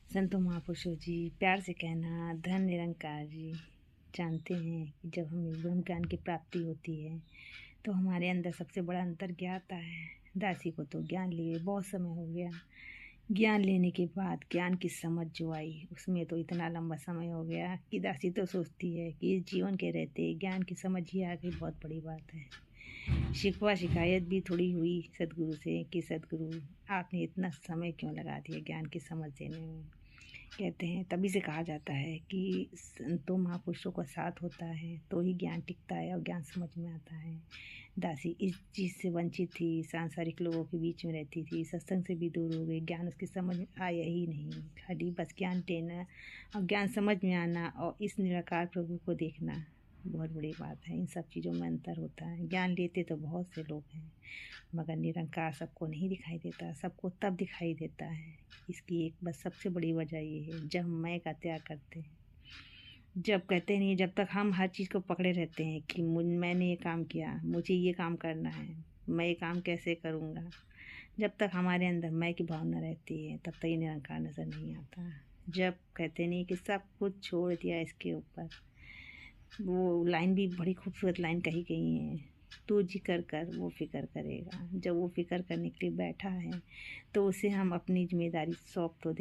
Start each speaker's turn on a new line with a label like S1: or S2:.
S1: संतों महापुरुषों जी, प्यार से कहना धन निरंकार जी जानते हैं कि जब हमें ब्रह्म ज्ञान की प्राप्ति होती है तो हमारे अंदर सबसे बड़ा अंतर्ज्ञान आता है। दासी को तो ज्ञान लिए बहुत समय हो गया। ज्ञान लेने के बाद ज्ञान की समझ जो आई उसमें तो इतना लंबा समय हो गया कि दासी तो सोचती है कि इस जीवन के रहते ज्ञान की समझ ही आ गई, बहुत बड़ी बात है। शिकवा शिकायत भी थोड़ी हुई सदगुरु से कि सदगुरु आपने इतना समय क्यों लगा दिया ज्ञान की समझ देने में। कहते हैं तभी से कहा जाता है कि संतों महापुरुषों का साथ होता है तो ही ज्ञान टिकता है और ज्ञान समझ में आता है। दासी इस चीज़ से वंचित थी, सांसारिक लोगों के बीच में रहती थी, सत्संग से भी दूर हो गई, ज्ञान उसकी समझ में आया ही नहीं। खाली बस ज्ञान देना और ज्ञान समझ में आना और इस निराकार प्रभु को देखना बहुत बड़ी बात है। इन सब चीज़ों में अंतर होता है। ज्ञान लेते तो बहुत से लोग हैं मगर निरंकार सबको नहीं दिखाई देता, सबको तब दिखाई देता है। इसकी एक बस सबसे बड़ी वजह ये है जब मैं का त्याग करते हैं। जब कहते नहीं, जब तक हम हर चीज़ को पकड़े रहते हैं कि मैंने ये काम किया, मुझे ये काम करना है, मैं ये काम कैसे करूँगा, जब तक हमारे अंदर मैं की भावना रहती है तब तक ये निरंकार नज़र नहीं आता। जब कहते नहीं कि सब कुछ छोड़ दिया इसके ऊपर, वो लाइन भी बड़ी खूबसूरत लाइन कही गई है, तू जिक्र कर वो फिक्र करेगा। जब वो फिक्र करने के लिए बैठा है तो उसे हम अपनी जिम्मेदारी सौंप तो